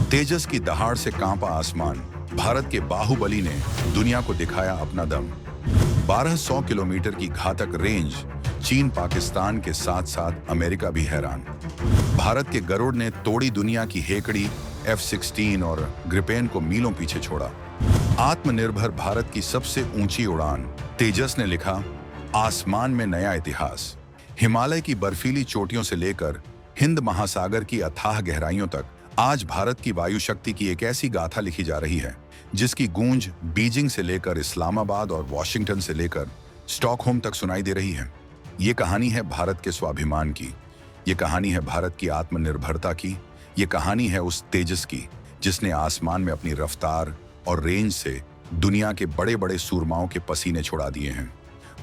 तेजस की दहाड़ से कांपा आसमान। भारत के बाहुबली ने दुनिया को दिखाया अपना दम। 1200 किलोमीटर की घातक रेंज। चीन पाकिस्तान के साथ साथ अमेरिका भी हैरान। भारत के गरुड़ ने तोड़ी दुनिया की हेकड़ी। F-16 और ग्रिपेन को मीलों पीछे छोड़ा। आत्मनिर्भर भारत की सबसे ऊंची उड़ान। तेजस ने लिखा आसमान में नया इतिहास। हिमालय की बर्फीली चोटियों से लेकर हिंद महासागर की अथाह गहराइयों तक आज भारत की वायु शक्ति की एक ऐसी गाथा लिखी जा रही है जिसकी गूंज बीजिंग से लेकर इस्लामाबाद और वॉशिंगटन से लेकर स्टॉकहोम तक सुनाई दे रही है। ये कहानी है भारत के स्वाभिमान की। ये कहानी है भारत की आत्मनिर्भरता की। ये कहानी है उस तेजस की जिसने आसमान में अपनी रफ्तार और रेंज से दुनिया के बड़े बड़े सूरमाओं के पसीने छुड़ा दिए हैं।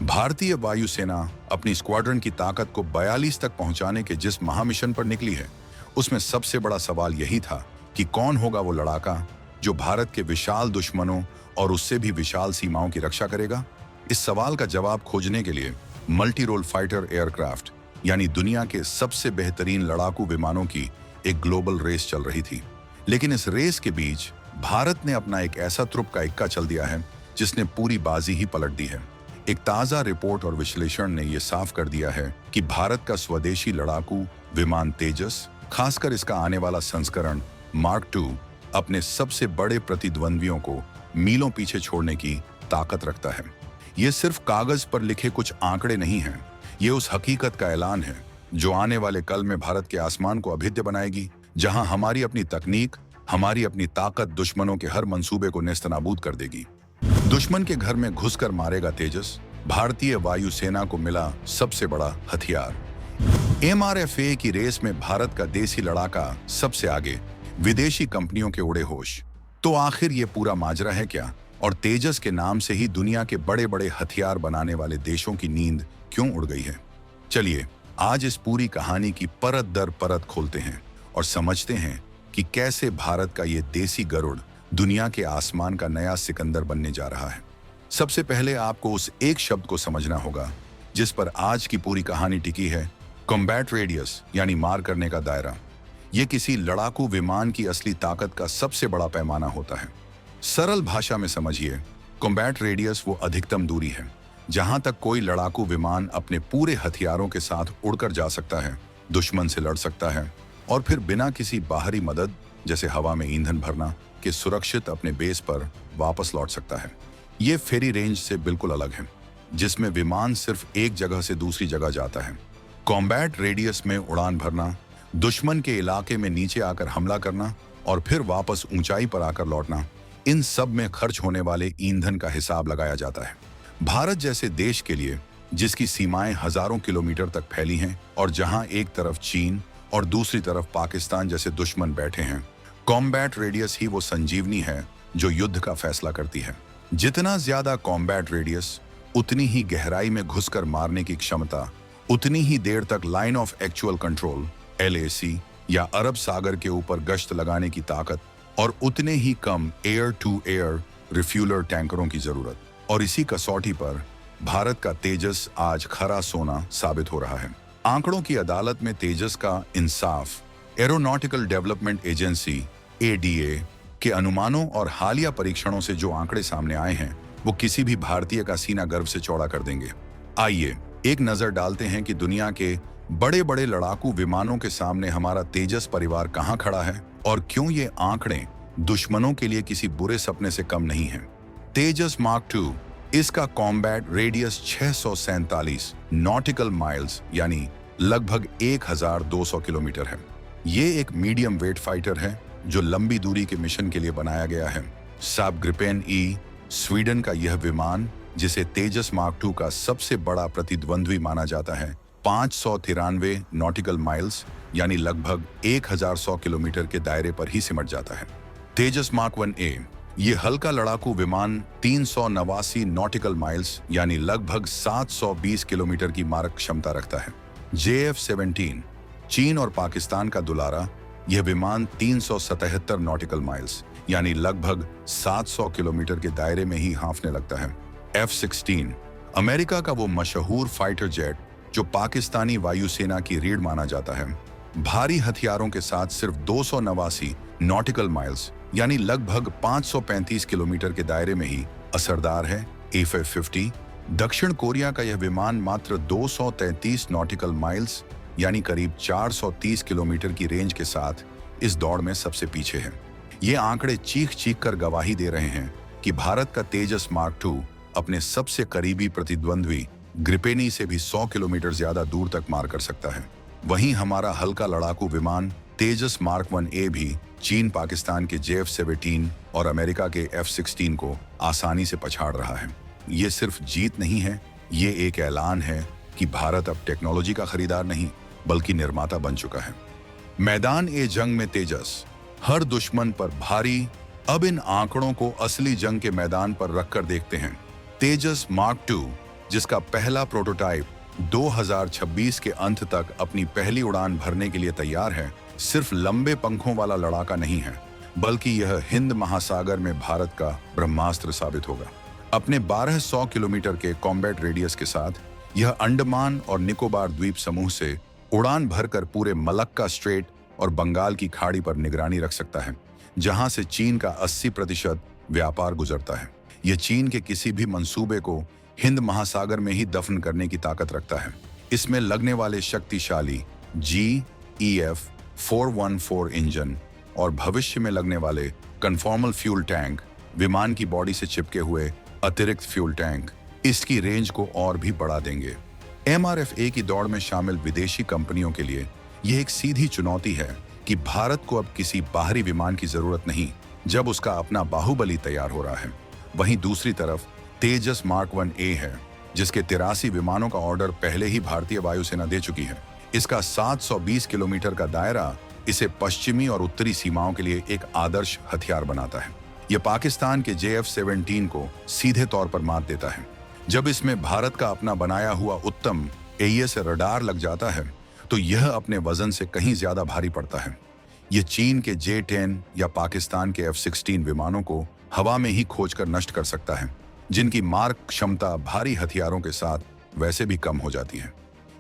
भारतीय वायुसेना अपनी स्क्वाड्रन की ताकत को 42 तक पहुंचाने के जिस महामिशन पर निकली है, उसमें सबसे बड़ा सवाल यही था कि कौन होगा वो लड़ाका जो भारत के विशाल दुश्मनों और उससे भी विशाल सीमाओं की रक्षा करेगा। इस सवाल का जवाब खोजने के लिए मल्टी रोल फाइटर एयरक्राफ्ट यानी दुनिया के सबसे बेहतरीन लड़ाकू विमानों की एक ग्लोबल रेस चल रही थी। लेकिन इस रेस के बीच भारत ने अपना एक ऐसा तुरुप का इक्का चल दिया है जिसने पूरी बाजी ही पलट दी है। एक ताजा रिपोर्ट और विश्लेषण ने यह साफ कर दिया है कि भारत का स्वदेशी लड़ाकू विमान तेजस, खासकर इसका आने वाला संस्करण मार्क II, अपने सबसे बड़े प्रतिद्वंद्वियों को मीलों पीछे छोड़ने की ताकत रखता है। ये सिर्फ कागज पर लिखे कुछ आंकड़े नहीं हैं, ये उस हकीकत का ऐलान है जो आने वाले कल में भारत के आसमान को अभेद्य बनाएगी, जहां हमारी अपनी तकनीक, हमारी अपनी ताकत दुश्मनों के हर मंसूबे को नेस्तनाबूद कर देगी। दुश्मन के घर में घुसकर मारेगा तेजस, भारतीय वायुसेना को मिला सबसे बड़ा हथियार। MRFA की रेस में भारत का देसी लड़ाका सबसे आगे, विदेशी कंपनियों के उड़े होश। तो आखिर ये पूरा माजरा है क्या, और तेजस के नाम से ही दुनिया के बड़े बड़े हथियार बनाने वाले देशों की नींद क्यों उड़ गई है? चलिए आज इस पूरी कहानी की परत दर परत खोलते हैं और समझते हैं कि कैसे भारत का ये देसी गरुड़ दुनिया के आसमान का नया सिकंदर बनने जा रहा है। सबसे पहले आपको उस एक शब्द को समझना होगा जिस पर आज की पूरी कहानी टिकी है, कॉम्बैट रेडियस यानी मार करने का दायरा। यह किसी लड़ाकू विमान की असली ताकत का सबसे बड़ा पैमाना होता है। सरल भाषा में समझिए, कॉम्बैट रेडियस वो अधिकतम दूरी है जहां तक कोई लड़ाकू विमान अपने पूरे हथियारों के साथ उड़कर जा सकता है, दुश्मन से लड़ सकता है और फिर बिना किसी बाहरी मदद जैसे हवा में ईंधन भरना के सुरक्षित अपने बेस पर वापस लौट सकता है। ये फेरी रेंज से बिल्कुल अलग है जिसमें विमान सिर्फ एक जगह से दूसरी जगह जाता है। कॉम्बैट रेडियस में उड़ान भरना, दुश्मन के इलाके में नीचे आकर हमला करना और फिर वापस ऊंचाई पर आकर लौटना, इन सब में खर्च होने वाले ईंधन का हिसाब लगाया जाता है। भारत जैसे देश के लिए जिसकी सीमाएं हजारों किलोमीटर तक फैली हैं और जहां एक तरफ चीन और दूसरी तरफ पाकिस्तान जैसे दुश्मन बैठे हैं, कॉम्बैट रेडियस ही वो संजीवनी है जो युद्ध का फैसला करती है। जितना ज्यादा कॉम्बैट रेडियस, उतनी ही गहराई में घुसकर मारने की क्षमता, उतनी ही देर तक line of actual control LAC या अरब सागर के ऊपर गश्त लगाने की ताकत और उतने ही कम एयर टू एयर रिफ्यूलर टैंकरों की जरूरत। और इसी कसौटी पर भारत का तेजस आज खरा सोना साबित हो रहा है। आंकड़ों की अदालत में तेजस का इंसाफ एरोनॉटिकल डेवलपमेंट एजेंसी ADA के अनुमानों और हालिया परीक्षणों से जो आंकड़े सामने आए हैं वो किसी भी भारतीय का सीना गर्व से चौड़ा कर देंगे। आइए एक नजर डालते हैं कि दुनिया के बड़े बड़े लड़ाकू विमानों के सामने हमारा तेजस परिवार कहां खड़ा है और क्यों ये आंकड़े दुश्मनों के लिए किसी बुरे सपने से कम नहीं हैं। तेजस मार्क II, इसका कॉम्बैट रेडियस 647 नॉटिकल माइल्स यानी लगभग 1200 किलोमीटर है। ये एक मीडियम वेट फाइटर है जो लंबी दूरी के मिशन के लिए बनाया गया है। साब ग्रिपेन E, स्वीडन का यह विमान जिसे तेजस मार्क II का सबसे बड़ा प्रतिद्वंद्वी माना जाता है, 593 नॉटिकल माइल्स यानी लगभग 1100 किलोमीटर के दायरे पर ही सिमट जाता है। तेजस मार्क I-A, ये हल्का लड़ाकू विमान 389 नॉटिकल माइल्स यानी लगभग 720 किलोमीटर की मारक क्षमता रखता है। JF-17, चीन और पाकिस्तान का दुलारा, यह विमान 377 नॉटिकल माइल्स यानी लगभग 700 किलोमीटर के दायरे में ही हाँफने लगता है। F-16, अमेरिका का वो मशहूर फाइटर जेट जो पाकिस्तानी वायुसेना की रीढ़ माना जाता है, भारी हथियारों के साथ सिर्फ 289 नॉटिकल माइल्स यानी लगभग 535 किलोमीटर के दायरे में ही असरदार है A550। दक्षिण कोरिया का यह विमान मात्र 233 नॉटिकल माइल्स यानी करीब 430 किलोमीटर की रेंज के साथ इस दौड़ में सबसे पीछे है। ये आंकड़े चीख चीख कर गवाही दे रहे हैं कि भारत का तेजस मार्क II अपने सबसे करीबी प्रतिद्वंद्वी ग्रिपेनी से भी 100 किलोमीटर ज्यादा दूर तक मार कर सकता है। वहीं हमारा हल्का लड़ाकू विमान तेजस मार्क I-A भी चीन, पाकिस्तान के JF-17 और अमेरिका के F-16 को आसानी से पछाड़ रहा है। ये सिर्फ जीत नहीं है, ये एक ऐलान है कि भारत अब टेक्नोलॉजी का खरीदार नहीं बल्कि निर्माता बन चुका है। मैदान ए जंग में तेजस हर दुश्मन पर भारी। अब इन आंकड़ों को असली जंग के मैदान पर रखकर देखते हैं। तेजस मार्क II, जिसका पहला प्रोटोटाइप 2026 के अंत तक अपनी पहली उड़ान भरने के लिए तैयार है, सिर्फ लंबे पंखों वाला लड़ाका नहीं है बल्कि यह हिंद महासागर में भारत का ब्रह्मास्त्र साबित होगा। अपने 1200 किलोमीटर के कॉम्बैट रेडियस के साथ यह अंडमान और निकोबार द्वीप समूह से उड़ान भरकर पूरे मलक्का स्ट्रेट और बंगाल की खाड़ी पर निगरानी रख सकता है, जहां से चीन का 80% व्यापार गुजरता है। यह चीन के किसी भी मंसूबे को हिंद महासागर में ही दफन करने की ताकत रखता है। इसमें लगने वाले शक्तिशाली GEF-414 इंजन और भविष्य में लगने वाले कन्फॉर्मल फ्यूल टैंक, विमान की बॉडी से चिपके हुए अतिरिक्त फ्यूल टैंक इसकी रेंज को और भी बढ़ा देंगे। MRF-A की दौड़ में शामिल विदेशी कंपनियों के लिए यह एक सीधी चुनौती है कि भारत को अब किसी बाहरी विमान की जरूरत नहीं जब उसका अपना बाहुबली तैयार हो रहा है। वहीं दूसरी तरफ तेजस मार्क I-A है, जिसके 83 विमानों का ऑर्डर पहले ही भारतीय वायुसेना दे चुकी है। इसका 720 किलोमीटर का दायरा इसे पश्चिमी और उत्तरी सीमाओं के लिए एक आदर्श हथियार बनाता है। यह पाकिस्तान के JF-17 को सीधे तौर पर मात देता है। जब इसमें भारत का अपना बनाया हुआ उत्तम AES रडार लग जाता है तो यह अपने वजन से कहीं ज्यादा भारी पड़ता है। यह चीन के J-10 या पाकिस्तान के F-16 विमानों को हवा में ही खोजकर नष्ट कर सकता है, जिनकी मार क्षमता भारी हथियारों के साथ वैसे भी कम हो जाती है।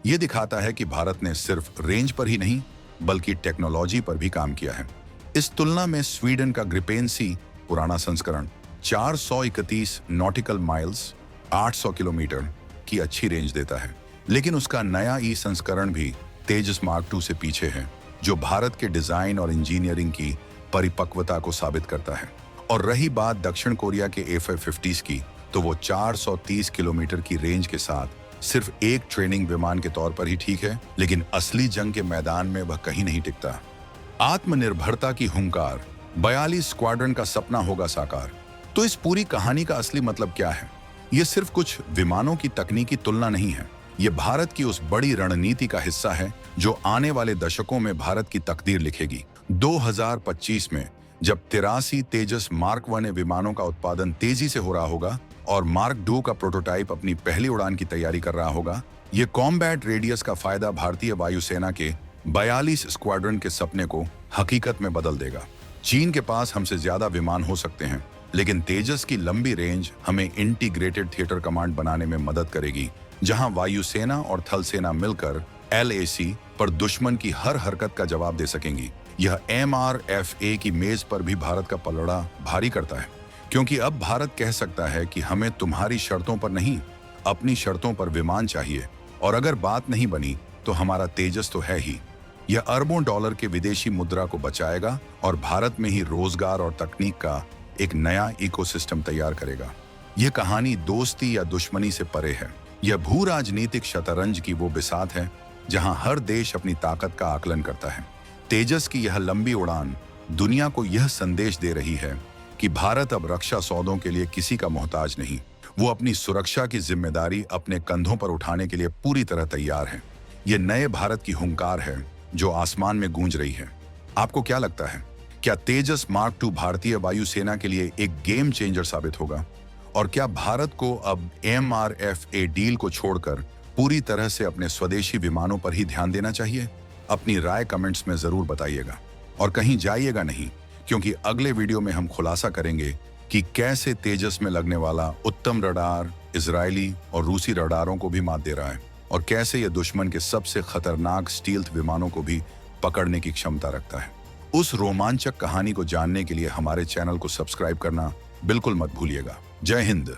यह दिखाता है कि भारत ने सिर्फ रेंज पर ही नहीं बल्कि टेक्नोलॉजी पर भी काम किया है। इस तुलना में स्वीडन का ग्रिपेन C पुराना संस्करण 431 नॉटिकल माइल्स 800 किलोमीटर की अच्छी रेंज देता है, लेकिन उसका नया E संस्करण भी तेजस मार्क II से पीछे है, जो भारत के डिजाइन और इंजीनियरिंग की परिपक्वता को साबित करता है। और रही बात दक्षिण कोरिया के A550 की, तो वो 430 किलोमीटर की रेंज के साथ सिर्फ एक ट्रेनिंग विमान के तौर पर ही ठीक है, लेकिन असली जंग के मैदान में वह कहीं नहीं टिकता। आत्मनिर्भरता की हुंकार, 42 स्क्वाड्रन का सपना होगा साकार। तो इस पूरी कहानी का असली मतलब क्या है? ये सिर्फ कुछ विमानों की तकनीकी तुलना नहीं है, ये भारत की उस बड़ी रणनीति का हिस्सा है जो आने वाले दशकों में भारत की तकदीर लिखेगी। 2025 में जब 83 तेजस मार्क I विमानों का उत्पादन तेजी से हो रहा होगा और मार्क II का प्रोटोटाइप अपनी पहली उड़ान की तैयारी कर रहा होगा, ये कॉम्बैट रेडियस का फायदा भारतीय वायुसेना के 42 स्क्वाड्रन के सपने को हकीकत में बदल देगा। चीन के पास हमसे ज्यादा विमान हो सकते हैं, लेकिन तेजस की लंबी रेंज हमें इंटीग्रेटेड थिएटर कमांड बनाने में मदद करेगी, जहां वायुसेना और थल सेना मिलकर LAC पर दुश्मन की हर हरकत का जवाब दे सकेंगी। यह MRF-A की मेज पर भी भारत का पलड़ा भारी करता है, क्योंकि अब भारत कह सकता है कि हमें तुम्हारी शर्तों पर नहीं, अपनी शर्तों पर विमान चाहिए, और अगर बात नहीं बनी तो हमारा तेजस तो है ही। यह अरबों डॉलर के विदेशी मुद्रा को बचाएगा और भारत में ही रोजगार और तकनीक का एक नया इकोसिस्टम तैयार करेगा। यह कहानी दोस्ती या दुश्मनी से परे है। यह भू राजनीतिक शतरंज की वो बिसात है जहां हर देश अपनी ताकत का आकलन करता है। तेजस की यह लंबी उड़ान दुनिया को यह संदेश दे रही है कि भारत अब रक्षा सौदों के लिए किसी का मोहताज नहीं, वो अपनी सुरक्षा की जिम्मेदारी अपने कंधों पर उठाने के लिए पूरी तरह तैयार है। यह नए भारत की हुंकार है जो आसमान में गूंज रही है। आपको क्या लगता है, क्या तेजस मार्क II भारतीय वायुसेना के लिए एक गेम चेंजर साबित होगा? और क्या भारत को अब MRF-A डील को छोड़कर पूरी तरह से अपने स्वदेशी विमानों पर ही ध्यान देना चाहिए? अपनी राय कमेंट्स में जरूर बताइएगा और कहीं जाइएगा नहीं, क्योंकि अगले वीडियो में हम खुलासा करेंगे कि कैसे तेजस में लगने वाला उत्तम रडार इजरायली और रूसी रडारों को भी मात दे रहा है और कैसे यह दुश्मन के सबसे खतरनाक स्टील्थ विमानों को भी पकड़ने की क्षमता रखता है। उस रोमांचक कहानी को जानने के लिए हमारे चैनल को सब्सक्राइब करना बिल्कुल मत भूलिएगा। जय हिंद।